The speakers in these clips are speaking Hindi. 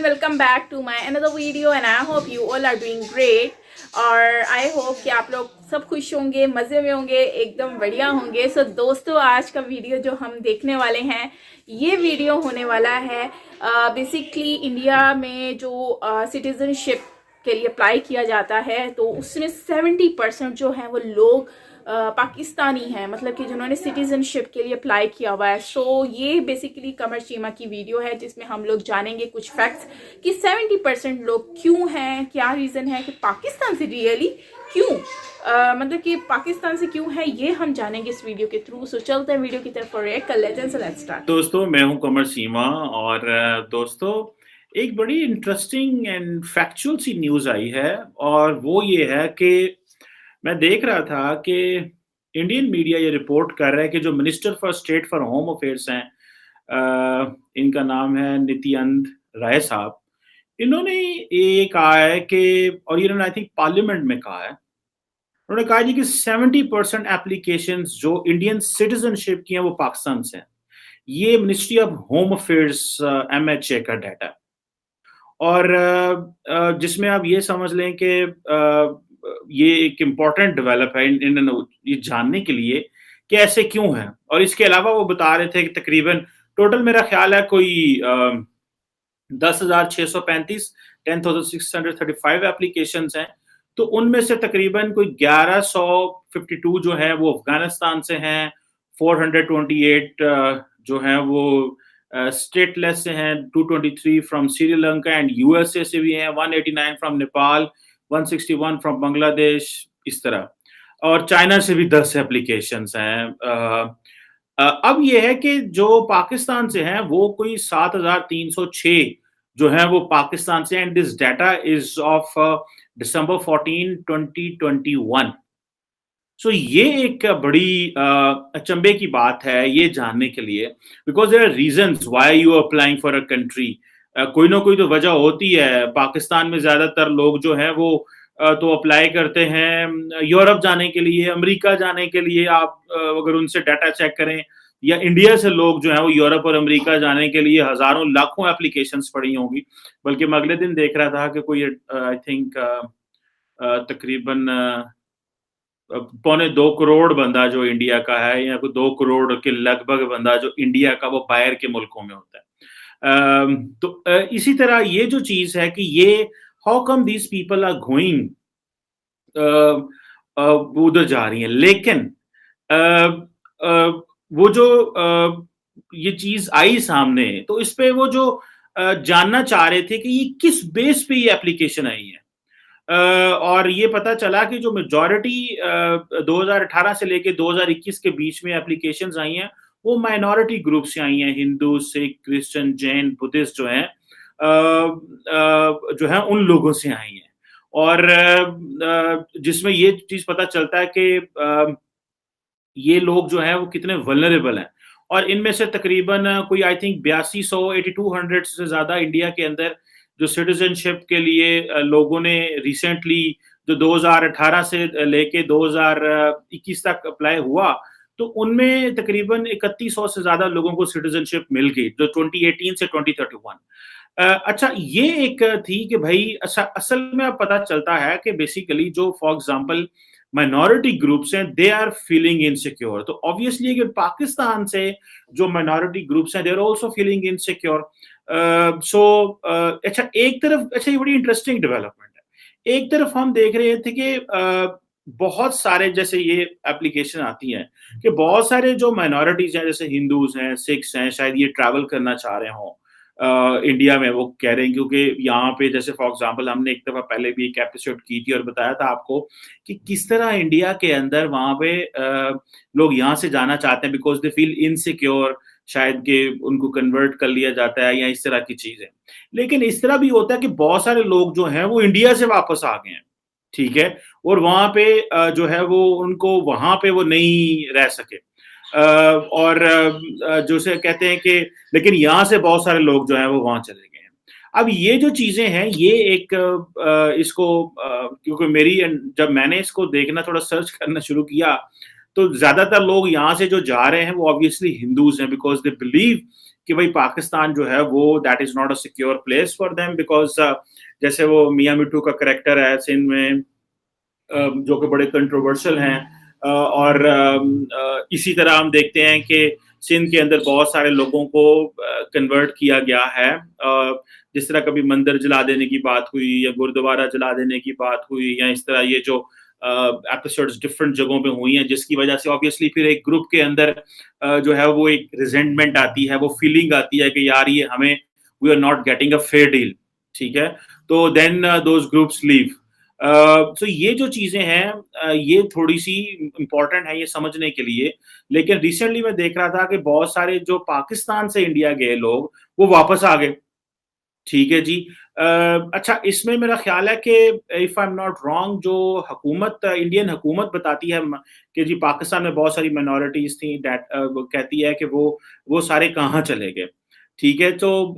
welcome back to my another video and I hope you all are doing great और आई होप कि आप लोग सब खुश होंगे, मज़े में होंगे, एकदम बढ़िया होंगे। सो दोस्तों, आज का वीडियो जो हम देखने वाले हैं, ये वीडियो होने वाला है बेसिकली इंडिया में जो सिटीज़नशिप के लिए अप्लाई किया जाता है तो उसमें 70% जो है वो लोग पाकिस्तानी हैं, मतलब कि जिन्होंने सिटीजनशिप के लिए अप्लाई किया हुआ है। सो ये बेसिकली कमर चीमा की वीडियो है जिसमें हम लोग जानेंगे कुछ फैक्ट्स कि 70% लोग क्यों हैं, क्या रीज़न है कि पाकिस्तान से रियली क्यों मतलब कि पाकिस्तान से क्यों है, ये हम जानेंगे इस वीडियो के थ्रू। सो चलते हैं वीडियो की तरफ और एक लेट्स स्टार्ट। दोस्तों, मैं हूं कमर सीमा और दोस्तों, एक बड़ी इंटरेस्टिंग एंड फैक्चुअल सी न्यूज़ आई है और वो ये है कि मैं देख रहा था कि इंडियन मीडिया ये रिपोर्ट कर रहा है कि जो minister for state for home affairs हैं, इनका नाम है नित्यानंद राय साहब। इन्होंने ये कहा है कि, और इन्होंने आई थिंक पार्लियामेंट में कहा है, उन्होंने कहा जी कि 70% एप्लीकेशंस जो इंडियन सिटीजनशिप की हैं वो पाकिस्तान से हैं। ये ministry of home affairs MHA का डाटा है और जिसमें आप ये समझ लें कि ये एक इम्पॉर्टेंट डेवलप है ये जानने के लिए कि ऐसे क्यों है। और इसके अलावा वो बता रहे थे कि तकरीबन टोटल मेरा ख्याल है कोई 10,635 10,635 एप्लीकेशन हैं, तो उनमें से तकरीबन कोई 1152 जो है वो अफगानिस्तान से हैं, 428 जो हैं वो स्टेटलेस से हैं, 223 फ्रॉम श्रीलंका एंड यूएसए से भी हैं, 189 फ्रॉम नेपाल, 161 फ्रॉम बांग्लादेश, इस तरह। और चाइना से भी 10 एप्लीकेशंस हैं। अब ये है कि जो पाकिस्तान से हैं वो कोई 7,306 जो है वो पाकिस्तान से, and this data is of December 14, 2021। सो ये एक बड़ी अचंभे की बात है ये जानने के लिए, because there are reasons why you are applying for a country. कोई ना कोई तो वजह होती है। पाकिस्तान में ज्यादातर लोग जो हैं वो तो अप्लाई करते हैं यूरोप जाने के लिए, अमेरिका जाने के लिए। आप अगर उनसे डाटा चेक करें, या इंडिया से लोग जो है वो यूरोप और अमेरिका जाने के लिए हजारों लाखों एप्लीकेशंस पड़ी होंगी। बल्कि मैं अगले दिन देख रहा था कि कोई आई थिंक तकरीबन 2.25 करोड़ बंदा जो इंडिया का है, या 2 करोड़ के लगभग बंदा जो इंडिया का वो बाहर के मुल्कों में होता है। तो इसी तरह ये जो चीज है कि ये how come these people are going, वो उधर जा रही हैं, लेकिन वो जो ये चीज आई सामने, तो इस पे वो जो जानना चाह रहे थे कि ये किस बेस पे ये एप्लीकेशन आई है। और ये पता चला कि जो मेजॉरिटी 2018 से लेके 2021 के बीच में एप्लीकेशंस आई हैं वो माइनॉरिटी ग्रुप से आई हैं, हिंदू, सिख, क्रिश्चियन, जैन, बुद्धिस्ट जो हैं, जो है उन लोगों से आई हैं। और जिसमें ये चीज पता चलता है कि ये लोग जो हैं वो कितने वल्नरेबल हैं। और इनमें से तकरीबन कोई आई थिंक 8200 8200 से ज्यादा इंडिया के अंदर जो सिटीजनशिप के लिए लोगों ने रिसेंटली जो 2018 से लेके 2021 तक अप्लाई हुआ, तो उनमें तकरीबन 3100 से ज्यादा लोगों को सिटीजनशिप मिल गई जो 2018 से 2031। अच्छा, ये एक थी कि भाई अच्छा, असल में अब पता चलता है कि बेसिकली जो फॉर एग्जांपल माइनॉरिटी ग्रुप्स हैं दे आर फीलिंग इनसिक्योर। तो ऑब्वियसली अगर पाकिस्तान से जो माइनॉरिटी ग्रुप्स हैं they are also feeling insecure. अच्छा, एक तरफ अच्छा ये बड़ी इंटरेस्टिंग डेवलपमेंट है। एक तरफ हम देख रहे थे कि बहुत सारे जैसे ये एप्लीकेशन आती हैं कि बहुत सारे जो माइनॉरिटीज हैं, जैसे हिंदूज हैं, सिख्स हैं, शायद ये ट्रैवल करना चाह रहे हों इंडिया में, वो कह रहे हैं क्योंकि यहाँ पे जैसे फॉर एग्जांपल हमने एक दफा पहले भी एक एपिसोड की थी और बताया था आपको कि किस तरह इंडिया के अंदर वहां पे लोग यहाँ से जाना चाहते हैं बिकॉज दे फील इनसिक्योर, शायद कि उनको कन्वर्ट कर लिया जाता है या इस तरह की चीजें। लेकिन इस तरह भी होता है कि बहुत सारे लोग जो हैं वो इंडिया से वापस आ गए हैं, ठीक है, और वहां पे जो है वो उनको वहां पे वो नहीं रह सके। और जो से कहते हैं कि लेकिन यहाँ से बहुत सारे लोग जो हैं वो वहां चले गए हैं। अब ये जो चीजें हैं ये एक इसको क्योंकि मेरी जब मैंने इसको देखना थोड़ा सर्च करना शुरू किया, तो ज्यादातर लोग यहाँ से जो जा रहे हैं वो ऑब्वियसली हिंदूज हैं, बिकॉज दे बिलीव कि भाई पाकिस्तान जो है वो that is not a secure place for them, because जैसे वो मियां मिट्टू का करेक्टर है सिंध में, जो कि बड़े कंट्रोवर्शियल हैं, और इसी तरह हम देखते हैं कि सिंध के अंदर बहुत सारे लोगों को कन्वर्ट किया गया है, जिस तरह कभी मंदिर जला देने की बात हुई या गुरुद्वारा जला देने की बात हुई, या इस तरह ये जो एपिसोड्स डिफरेंट जगहों पे हुई हैं, जिसकी वजह से ऑब्वियसली फिर एक ग्रुप के अंदर जो है वो एक रिजेंटमेंट आती है, वो फीलिंग आती है कि यार ये हमें we are not getting a fair deal, ठीक है, तो देन दोज ग्रुप्स लीव। तो ये जो चीजें हैं ये थोड़ी सी इंपॉर्टेंट है ये समझने के लिए। लेकिन रिसेंटली मैं देख रहा था कि बहुत सारे जो पाकिस्तान से इंडिया गए लोग वो वापस आ गए, ठीक है जी। अच्छा, इसमें मेरा ख्याल है कि if I am not wrong, जो हुकूमत इंडियन हुकूमत बताती है कि जी पाकिस्तान में बहुत सारी माइनॉरिटीज थी, दैट वो कहती है कि वो सारे कहाँ चले गए, ठीक है। तो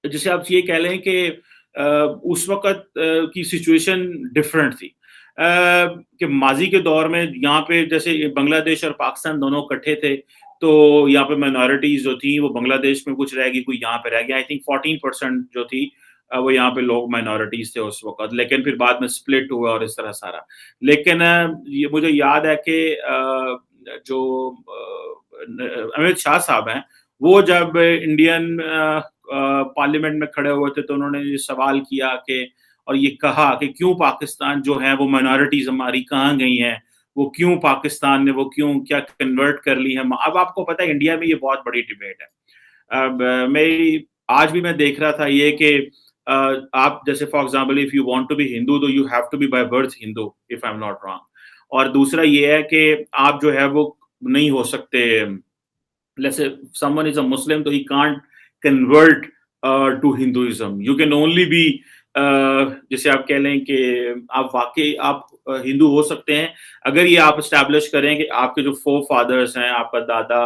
जैसे आप ये कह लें कि उस वक़्त की सिचुएशन डिफरेंट थी। कि माज़ी के दौर में यहाँ पे जैसे बांग्लादेश और पाकिस्तान दोनों इकट्ठे थे, तो यहाँ पे माइनॉरिटीज़ जो थी वो बांग्लादेश में कुछ रह गई, कोई यहाँ पे रह गया। आई थिंक 14% जो थी वो यहाँ पे लोग माइनॉरिटीज़ थे उस वक़्त, लेकिन फिर बाद में स्प्लिट हुआ और इस तरह सारा। लेकिन ये मुझे याद है कि जो अमित शाह साहब हैं, वो जब इंडियन पार्लियामेंट में खड़े हुए थे तो उन्होंने ये सवाल किया कि और ये कहा कि क्यों पाकिस्तान जो है वो माइनॉरिटीज हमारी कहाँ गई हैं, वो क्यों पाकिस्तान ने वो क्यों क्या कन्वर्ट कर ली है। अब आपको पता है इंडिया में ये बहुत बड़ी डिबेट है। अब मेरी आज भी मैं देख रहा था ये कि आप जैसे for example if you want to be Hindu तो you have to be by birth Hindu, if I am not wrong. और दूसरा ये है कि आप जो है वो नहीं हो सकते, let's say someone is a Muslim, so he can't convert to Hinduism. You can only be जैसे आप कह लें कि आप वाकई आप हिंदू हो सकते हैं अगर ये आप एस्टैब्लिश करें कि आपके जो फोर फादर्स हैं, आपका दादा,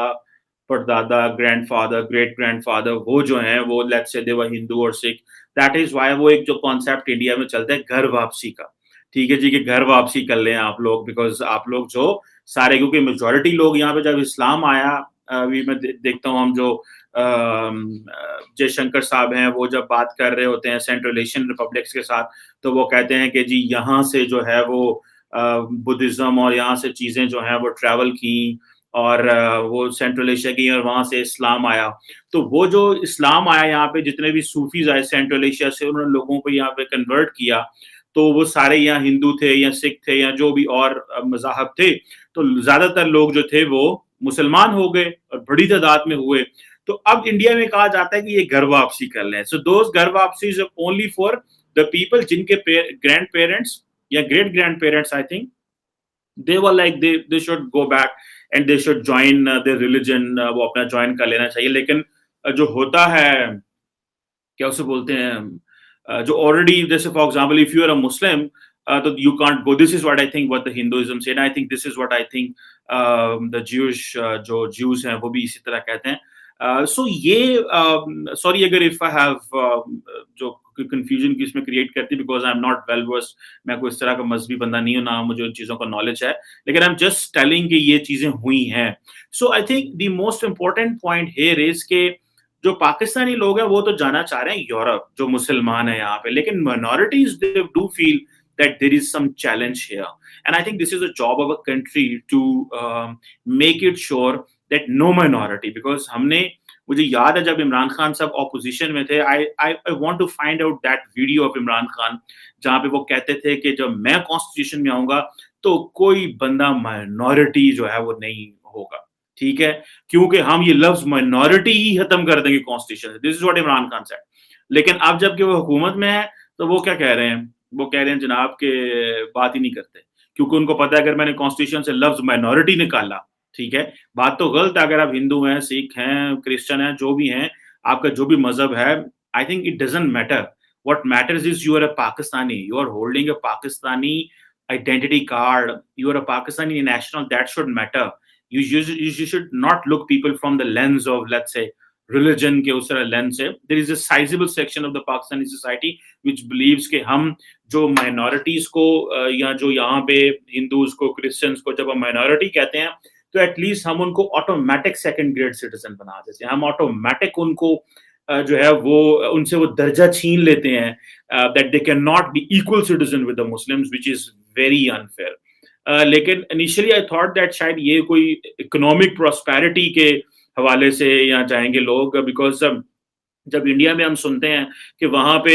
परदादा, ग्रैंडफादर, ग्रेट ग्रैंडफादर, वो जो हैं वो लेट्स से दे वर हिंदू और सिख। दैट इज व्हाई वो एक जो कॉन्सेप्ट इंडिया में चलता है घर वापसी का, ठीक है जी, कि घर वापसी कर लें आप लोग, बिकॉज आप लोग जो सारे, क्योंकि मेजोरिटी लोग यहाँ पे जब इस्लाम आया, अभी मैं देखता हूँ हम जो जयशंकर साहब हैं वो जब बात कर रहे होते हैं सेंट्रल एशियन रिपब्लिक्स के साथ, तो वो कहते हैं कि जी यहाँ से जो है वो बुद्धिज्म और यहाँ से चीजें जो हैं वो ट्रैवल की और वो सेंट्रल एशिया की और वहां से इस्लाम आया। तो वो जो इस्लाम आया यहाँ पे, जितने भी सूफीज आए सेंट्रल एशिया से, उन्होंने लोगों को यहाँ पे कन्वर्ट किया, तो वो सारे यहाँ हिंदू थे या सिख थे या जो भी और मज़ाहब थे, तो ज्यादातर लोग जो थे वो मुसलमान हो गए और बड़ी तादाद में हुए। तो अब इंडिया में कहा जाता है कि ये घर वापसी कर लें। सो दोस घर वापसी is only for the people जिनके ग्रैंड पेरेंट्स या great grand parents, I think they were like they should go back and they should join their religion, वो अपना ज्वाइन कर लेना चाहिए। लेकिन जो होता है, क्या उसे बोलते हैं, जो ऑलरेडी, जैसे for example if you are a Muslim, तो you can't go, this is what I think what the Hinduism say, and I think this is what I think the Jewish, जो ज्यूज हैं वो भी इसी तरह कहते हैं। सो ये सॉरी अगर इफ आई हैव जो कंफ्यूजन की इसमें क्रिएट करती, because I am not well versed, मैं कोई इस तरह का मजहबी बंदा नहीं हूं, ना मुझे उन चीजों का नॉलेज है, लेकिन आई एम जस्ट टेलिंग कि ये चीजें हुई हैं। So I think the most important point here is के जो पाकिस्तानी लोग हैं वो तो जाना चाह रहे हैं यूरोप, जो मुसलमान है यहाँ पे, लेकिन minorities they do feel that there is some challenge here, and I think this is a job of a country to make it sure that no minority, because हमने, मुझे याद है जब इमरान खान साहब ऑपोजिशन में थे, I want to find out that video of Imran Khan जहाँ पे वो कहते थे कि जब मैं कॉन्स्टिट्यूशन में आऊंगा तो कोई बंदा माइनॉरिटी जो है वो नहीं होगा, ठीक है, क्योंकि हम ये लफ्ज माइनॉरिटी ही खत्म कर देंगे कॉन्स्टिट्यूशन से। This is what Imran Khan said. लेकिन अब जबकि वो हुकूमत में है तो वो क्या कह रहे हैं, वो कह रहे हैं जनाब के बात ही नहीं करते, क्योंकि उनको पता है अगर मैंने कॉन्स्टिट्यूशन से लफ्ज माइनॉरिटी निकाला, ठीक है, बात तो गलत है, अगर आप हिंदू हैं, सिख हैं, क्रिश्चियन हैं, जो भी हैं, आपका जो भी मजहब है, I think it doesn't matter. What matters is you are a Pakistani, you are holding a Pakistani identity card, you are a Pakistani national, that should matter. You should not look people from the lens of, let's say, religion के उस तरह lens से। There is a sizable section of the Pakistani society which believes कि हम जो minorities को या जो यहाँ पे Hindus को, Christians को जब हम minority कहते हैं, तो एटलीस्ट हम उनको ऑटोमेटिक सेकंड ग्रेड सिटीजन बना देते हैं, हम ऑटोमेटिक उनको जो है वो उनसे वो दर्जा छीन लेते हैं, that they can not be equal citizen with the Muslims, which is very unfair. लेकिन इनिशियली आई थॉट दैट शायद ये कोई इकोनॉमिक प्रॉस्पेरिटी के हवाले से यहाँ जाएंगे लोग, बिकॉज जब इंडिया में हम सुनते हैं कि वहाँ पे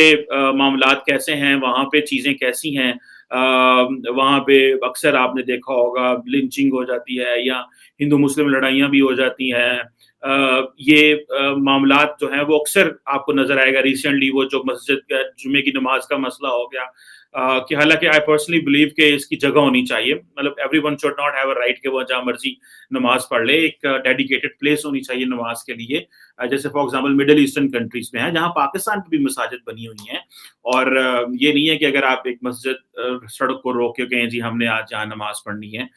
मामलात कैसे हैं, वहाँ पे चीज़ें कैसी हैं, वहाँ पे अक्सर आपने देखा होगा लिंचिंग हो जाती है या हिंदू मुस्लिम लड़ाइयाँ भी हो जाती हैं, ये मामलात जो हैं वो अक्सर आपको नजर आएगा। रिसेंटली वो जो मस्जिद का जुमे की नमाज का मसला हो गया, कि हालांकि आई पर्सनली बिलीव कि इसकी जगह होनी चाहिए, मतलब everyone should not have a right कि वो जहाँ मर्जी नमाज पढ़ ले, एक डेडिकेटेड प्लेस होनी चाहिए नमाज के लिए। जैसे for example middle eastern countries में है, जहाँ पाकिस्तान की भी मसाजिद बनी हुई हैं, और ये नहीं है कि अगर आप एक मस्जिद सड़क को रोक के कहें जी हमने आज जहाँ नमाज पढ़नी है,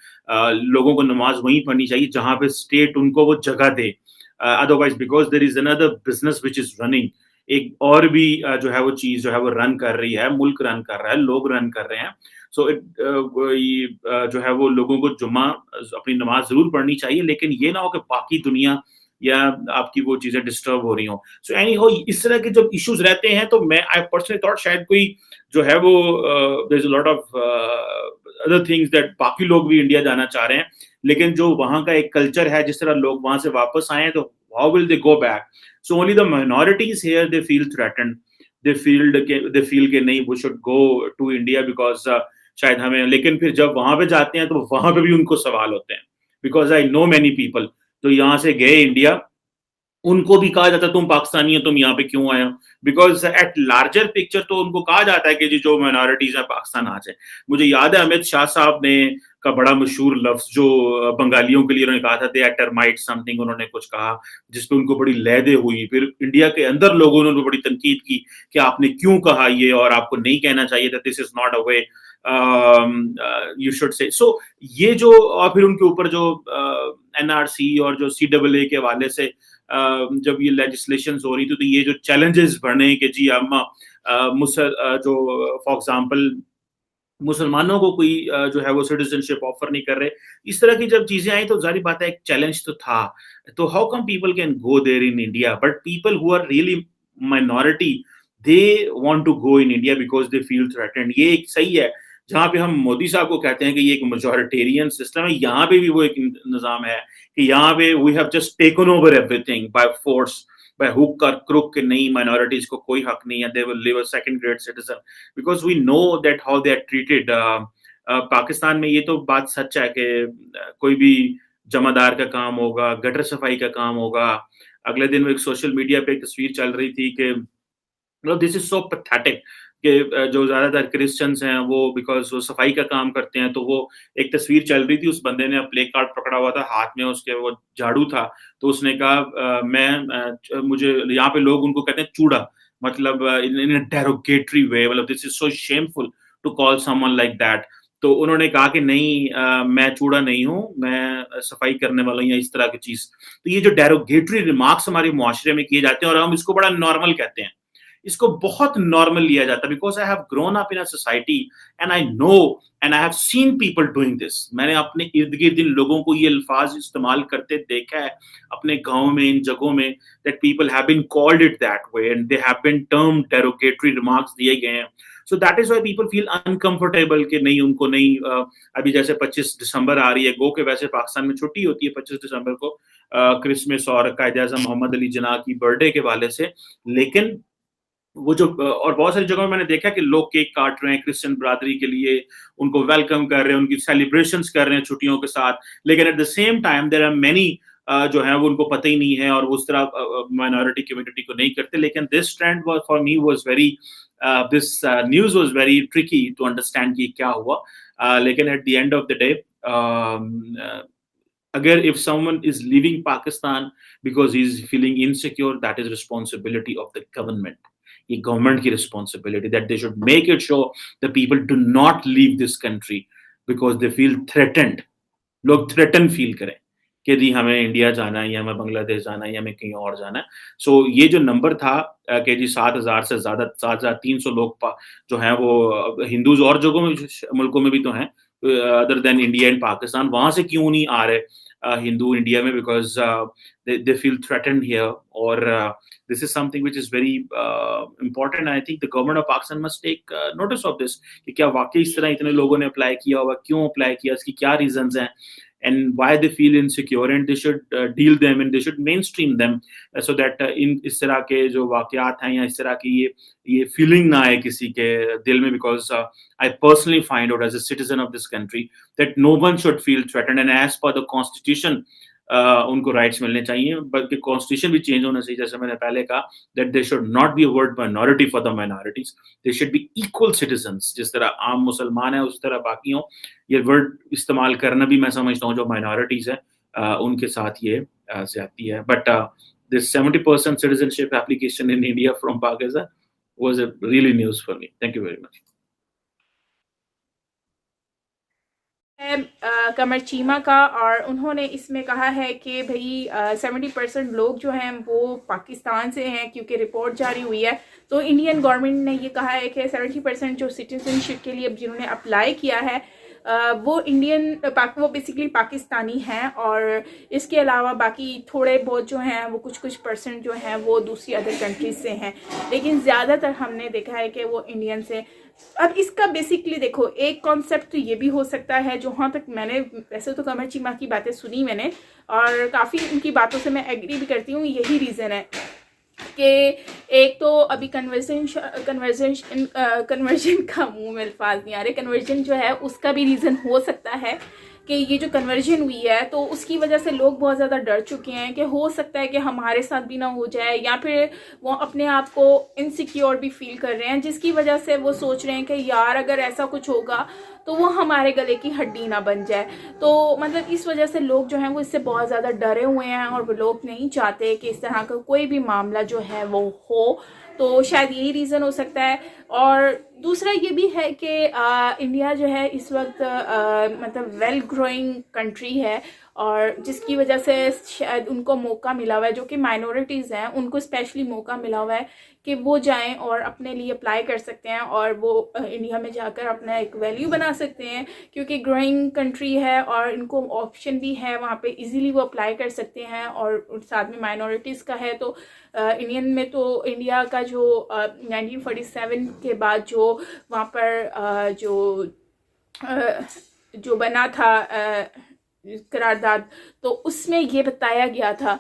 लोगों को नमाज वहीं पढ़नी चाहिए जहाँ पे स्टेट उनको वो जगह दे। Otherwise because there is another business which is running, एक और भी जो है वो चीज जो है वो रन कर रही है, मुल्क रन कर रहा है, लोग रन कर रहे हैं। सो जो है वो लोगों को जुम्मा अपनी नमाज जरूर पढ़नी चाहिए, लेकिन ये ना हो कि बाकी दुनिया या आपकी वो चीजें डिस्टर्ब हो रही हो। सो एनी हो, इस तरह के जब इश्यूज रहते हैं तो मैं आई पर्सनली थॉट शायद कोई जो है वो there is a lot of other things that बाकी लोग भी इंडिया जाना चाह रहे हैं, लेकिन जो वहाँ का एक कल्चर है, जिस तरह लोग वहां से वापस आए हैं, तो how will they go back? So only the minorities here they feel threatened. They feel कि नहीं we should go to India because शायद हमें, लेकिन फिर जब वहां पे जाते हैं तो वहां पे भी उनको सवाल होते हैं, because I know many people तो यहाँ से गए इंडिया, उनको भी कहा जाता है तुम पाकिस्तानी हो, तुम यहाँ पे क्यों आए हो? बिकॉज एट लार्जर पिक्चर तो उनको कहा जाता है कि जी जो माइनॉरिटीज है पाकिस्तान आ जाए। मुझे याद है अमित शाह साहब ने का बड़ा मशहूर लफ्ज जो बंगालियों के लिए उन्होंने कहा था, दे आर टर्माइट समथिंग, उन्होंने कुछ कहा जिसपे उनको बड़ी लहदे हुई। फिर इंडिया के अंदर लोगों ने बड़ी तनकीद की कि आपने क्यों कहा ये, और आपको नहीं कहना चाहिए था, this is not a way you should say. So ये जो, और फिर उनके ऊपर जो एनआरसी और जो CAA के हवाले से जब ये लेजिस्लेशन हो रही थी, तो ये जो चैलेंजेस बढ़ने कि जी हम जो फॉर एग्जांपल मुसलमानों को कोई जो है वो सिटीजनशिप ऑफर नहीं कर रहे, इस तरह की जब चीजें आई तो जाहिर बात है एक चैलेंज तो था। तो how come people can go there in India, but people who are really minority they want to go in India because they feel threatened. ये एक सही है, जहाँ पे हम मोदी साहब को कहते हैं कि ये एक मेजॉरिटेरियन सिस्टम है, यहाँ पे भी वो एक निजाम है कि यहाँ पे we have just taken over everything by force, by hook or crook कि नहीं minorities को कोई हक नहीं है, they will live a second grade citizen because we know that how they are treated। Pakistan में ये तो बात सच है कि कोई भी जमादार का काम होगा, गटर सफाई का काम होगा। अगले दिन एक सोशल मीडिया पे एक तस्वीर चल रही थी कि मतलब दिस इज सो पैथेटिक कि जो ज्यादातर क्रिश्चियंस हैं वो बिकॉज वो सफाई का काम करते हैं, तो वो एक तस्वीर चल रही थी, उस बंदे ने प्ले कार्ड पकड़ा हुआ था हाथ में, उसके वो झाड़ू था, तो उसने कहा मुझे यहाँ पे लोग उनको कहते हैं चूड़ा, मतलब इन डेरोगेटरी वे, मतलब this is so shameful to call someone like that. तो उन्होंने कहा कि नहीं मैं चूड़ा नहीं हूँ, मैं सफाई करने वाला हूँ, या इस तरह की चीज। तो ये जो डेरोगेटरी रिमार्क्स हमारे मुआशरे में किए जाते हैं और हम इसको बड़ा नॉर्मल कहते हैं, इसको बहुत नॉर्मल लिया जाता है, because I have grown up in a society and I know and I have seen people doing this. मैंने अपने इर्द गिर्द इन लोगों को ये अल्फाज इस्तेमाल करते देखा है अपने गांव में, इन जगहों में, that people have been called it that way and they have been term derogatory remarks दिए गए हैं। So that is why people feel uncomfortable कि नहीं उनको नहीं अभी जैसे 25 दिसंबर आ रही है, गो के वैसे पाकिस्तान में छुट्टी होती है 25 दिसंबर को, क्रिसमस और कायद-ए-आज़म मोहम्मद अली जिन्ना की बर्थडे के वाले से, लेकिन वो जो और बहुत सारी जगहों में मैंने देखा कि लोग केक काट रहे हैं क्रिश्चियन बरादरी के लिए, उनको वेलकम कर रहे हैं, उनकी सेलिब्रेशंस कर रहे हैं छुट्टियों के साथ, लेकिन at the same time there are many जो है वो उनको पता ही नहीं है और उस तरह माइनॉरिटी कम्युनिटी को नहीं करते। लेकिन this trend was for me was very this news was very tricky to understand कि क्या हुआ, लेकिन at the end of the day अगर if someone is leaving Pakistan because he is feeling insecure, that is responsibility of the government. ये गवर्नमेंट की responsibility that they should make it show the people do not leave this country because they feel threatened. लोग थ्रेटन फील करें कि जी हमें इंडिया जाना है या हमें बांग्लादेश जाना है या हमें कहीं और जाना है। सो ये जो नंबर था कि जी 7,000 से ज्यादा 7,300 लोग जो हैं वो हिंदूज और जगहों में मुल्कों में भी तो हैं other than India and Pakistan, वहां से क्यों नहीं आ रहे? Hindu India में, because they feel threatened here, or this is something which is very important. I think the government of Pakistan must take notice of this, कि क्या वाकई इस तरह इतने लोगों ने अप्लाई किया होगा, क्यों अप्लाई किया, इसकी क्या रीजंस हैं, and why they feel insecure, and they should deal them, and they should mainstream them, so that in इस तरह के जो वाकयात हैं या इस तरह की ये फीलिंग ना आए किसी के दिल में, because I personally find out as a citizen of this country that no one should feel threatened, and as per the constitution उनको राइट्स मिलने चाहिए, बल्कि कॉन्स्टिट्यूशन भी चेंज होना चाहिए, जैसे मैंने पहले कहा, that they should not be a word minority for the minorities, they should be equal citizens, जिस तरह आम मुसलमान है उस तरह बाकी हों। ये वर्ड इस्तेमाल करना भी मैं समझता हूँ जो माइनॉरिटीज है उनके साथ ये ज्यादती है। But this 70% citizenship application in India from Pakistan was a really news for me. Thank you very much. कमर चीमा का, और उन्होंने इसमें कहा है कि भाई 70% लोग जो हैं वो पाकिस्तान से हैं, क्योंकि रिपोर्ट जारी हुई है। तो इंडियन गवर्नमेंट ने ये कहा है कि 70% जो सिटीजनशिप के लिए जिन्होंने अप्लाई किया है वो वो बेसिकली पाकिस्तानी हैं, और इसके अलावा बाकी थोड़े बहुत जो हैं वो कुछ परसेंट जो हैं वो दूसरी अदर कंट्रीज से हैं, लेकिन ज़्यादातर हमने देखा है कि वो इंडियन से। अब इसका बेसिकली देखो, एक कॉन्सेप्ट तो ये भी हो सकता है, जहाँ तक मैंने, वैसे तो कमर चीमा की बातें सुनी मैंने और काफ़ी उनकी बातों से मैं एग्री भी करती हूँ। यही रीज़न है कि एक तो अभी कन्वर्जन का मुंह में अल्फाज नहीं आ रहे, कन्वर्जन जो है उसका भी रीज़न हो सकता है कि ये जो कन्वर्जन हुई है तो उसकी वजह से लोग बहुत ज़्यादा डर चुके हैं कि हो सकता है कि हमारे साथ भी ना हो जाए, या फिर वो अपने आप को इनसिक्योर भी फील कर रहे हैं, जिसकी वजह से वो सोच रहे हैं कि यार अगर ऐसा कुछ होगा तो वो हमारे गले की हड्डी ना बन जाए। तो मतलब इस वजह से लोग जो हैं वो इससे बहुत ज़्यादा डरे हुए हैं, और वो लोग नहीं चाहते कि इस तरह का कोई भी मामला जो है वो हो। तो शायद यही रीज़न हो सकता है। और दूसरा ये भी है कि इंडिया जो है इस वक्त मतलब वेल ग्रोइंग कंट्री है, और जिसकी वजह से शायद उनको मौका मिला हुआ है, जो कि माइनॉरिटीज़ हैं उनको स्पेशली मौका मिला हुआ है कि वो जाएं और अपने लिए अप्लाई कर सकते हैं, और वो इंडिया में जाकर अपना एक वैल्यू बना सकते हैं, क्योंकि ग्रोइंग कंट्री है और इनको ऑप्शन भी है वहाँ पे, इजीली वो अप्लाई कर सकते हैं। और साथ में माइनॉरिटीज़ का है तो इंडियन में तो इंडिया का जो 1947 के बाद जो वहाँ पर जो बना था करारदाद, तो उसमें ये बताया गया था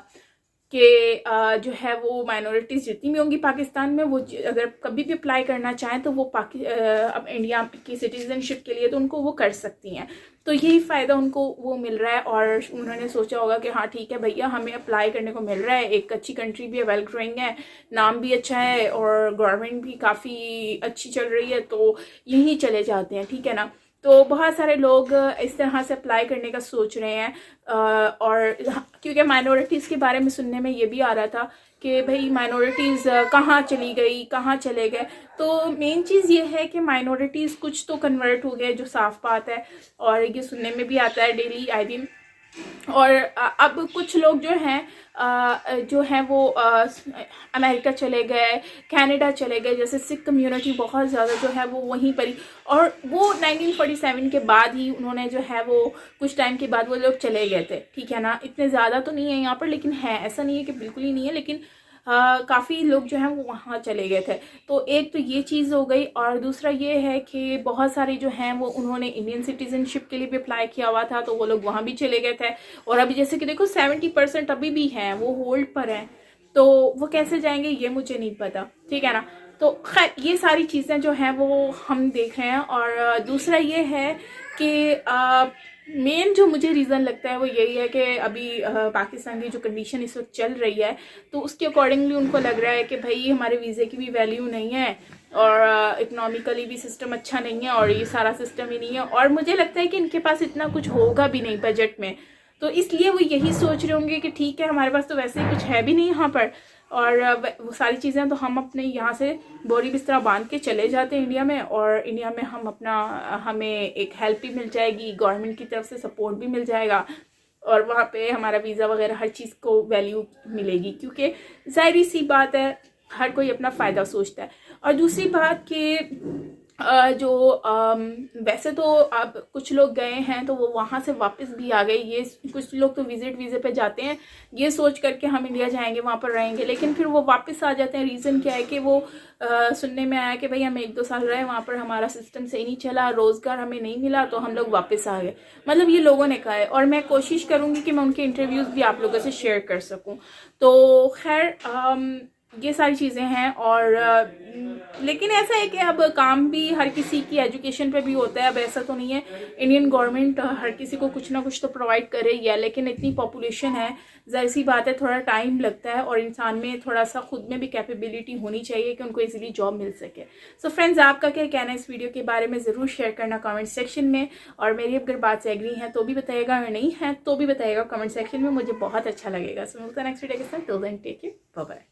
कि जो है वो माइनॉरिटीज़ जितनी भी होंगी पाकिस्तान में, वो अगर कभी भी अप्लाई करना चाहें तो वो अब इंडिया की सिटीजनशिप के लिए तो उनको वो कर सकती हैं। तो यही फ़ायदा उनको वो मिल रहा है, और उन्होंने सोचा होगा कि हाँ ठीक है भैया, हमें अप्लाई करने को मिल रहा है, एक अच्छी कंट्री भी है, वेल ग्रोइंग है, नाम भी अच्छा है और गवर्नमेंट भी काफ़ी अच्छी चल रही है, तो यहीं चले जाते हैं, ठीक है ना। तो बहुत सारे लोग इस तरह से अप्लाई करने का सोच रहे हैं। और क्योंकि माइनॉरिटीज़ के बारे में सुनने में ये भी आ रहा था कि भाई माइनॉरिटीज़ कहाँ चली गई, कहाँ चले गए। तो मेन चीज़ ये है कि माइनॉरिटीज़ कुछ तो कन्वर्ट हो गए, जो साफ बात है, और ये सुनने में भी आता है डेली आए दिन। और अब कुछ लोग जो हैं वो अमेरिका चले गए, कनाडा चले गए, जैसे सिख कम्युनिटी बहुत ज़्यादा जो है वो वहीं पर ही, और वो 1947 के बाद ही उन्होंने जो है वो कुछ टाइम के बाद वो लोग चले गए थे, ठीक है ना। इतने ज़्यादा तो नहीं है यहाँ पर, लेकिन है, ऐसा नहीं है कि बिल्कुल ही नहीं है, लेकिन काफ़ी लोग जो हैं वो वहाँ चले गए थे। तो एक तो ये चीज़ हो गई, और दूसरा ये है कि बहुत सारे जो हैं वो उन्होंने इंडियन सिटीजनशिप के लिए भी अप्लाई किया हुआ था, तो वो लोग वहाँ भी चले गए थे। और अभी जैसे कि देखो 70% अभी भी हैं वो होल्ड पर हैं, तो वो कैसे जाएंगे ये मुझे नहीं पता, ठीक है ना। तो खैर ये सारी चीज़ें जो हैं वो हम देख रहे हैं। और दूसरा ये है कि मेन जो मुझे रीज़न लगता है वो यही है कि अभी पाकिस्तान की जो कंडीशन इस वक्त चल रही है, तो उसके अकॉर्डिंगली उनको लग रहा है कि भाई हमारे वीज़े की भी वैल्यू नहीं है, और इकोनॉमिकली भी सिस्टम अच्छा नहीं है, और ये सारा सिस्टम ही नहीं है, और मुझे लगता है कि इनके पास इतना कुछ होगा भी नहीं बजट में। तो इसलिए वो यही सोच रहे होंगे कि ठीक है, हमारे पास तो वैसे ही कुछ है भी नहीं यहाँ पर, और वो सारी चीज़ें तो हम अपने यहाँ से बोरी बिस्तरा बांध के चले जाते हैं इंडिया में, और इंडिया में हमें एक हेल्प भी मिल जाएगी, गवर्नमेंट की तरफ से सपोर्ट भी मिल जाएगा, और वहाँ पे हमारा वीज़ा वगैरह हर चीज़ को वैल्यू मिलेगी, क्योंकि ज़ाहिर सी बात है हर कोई अपना फ़ायदा सोचता है। और दूसरी बात कि जो वैसे तो अब कुछ लोग गए हैं तो वो वहाँ से वापस भी आ गए। ये कुछ लोग तो विजिट वीज़े पे जाते हैं ये सोच करके हम इंडिया जाएंगे वहाँ पर रहेंगे, लेकिन फिर वो वापस आ जाते हैं। रीज़न क्या है कि वो सुनने में आया कि भाई हम 1-2 साल रहे वहाँ पर, हमारा सिस्टम सही नहीं चला, रोज़गार हमें नहीं मिला, तो हम लोग वापस आ गए। मतलब ये लोगों ने कहा है, और मैं कोशिश करूँगी कि मैं उनके इंटरव्यूज़ भी आप लोगों से शेयर कर सकूँ। तो खैर ये सारी चीज़ें हैं। और लेकिन ऐसा है कि अब काम भी हर किसी की एजुकेशन पे भी होता है। अब ऐसा तो नहीं है, इंडियन गवर्नमेंट हर किसी को कुछ ना कुछ तो प्रोवाइड कर रही है, लेकिन इतनी पॉपुलेशन है, ज़ाहिर सी बात है थोड़ा टाइम लगता है, और इंसान में थोड़ा सा खुद में भी कैपेबिलिटी होनी चाहिए कि उनको इजीली जॉब मिल सके। सो फ्रेंड्स, आपका क्या कहना है इस वीडियो के बारे में ज़रूर शेयर करना कमेंट सेक्शन में, और मेरी अगर बात से एग्री है तो भी बताइएगा, और नहीं है तो भी बताइएगा कमेंट सेक्शन में, मुझे बहुत अच्छा लगेगा। सो मिलता है नेक्स्ट वीडियो के साथ। Till then take care, bye bye.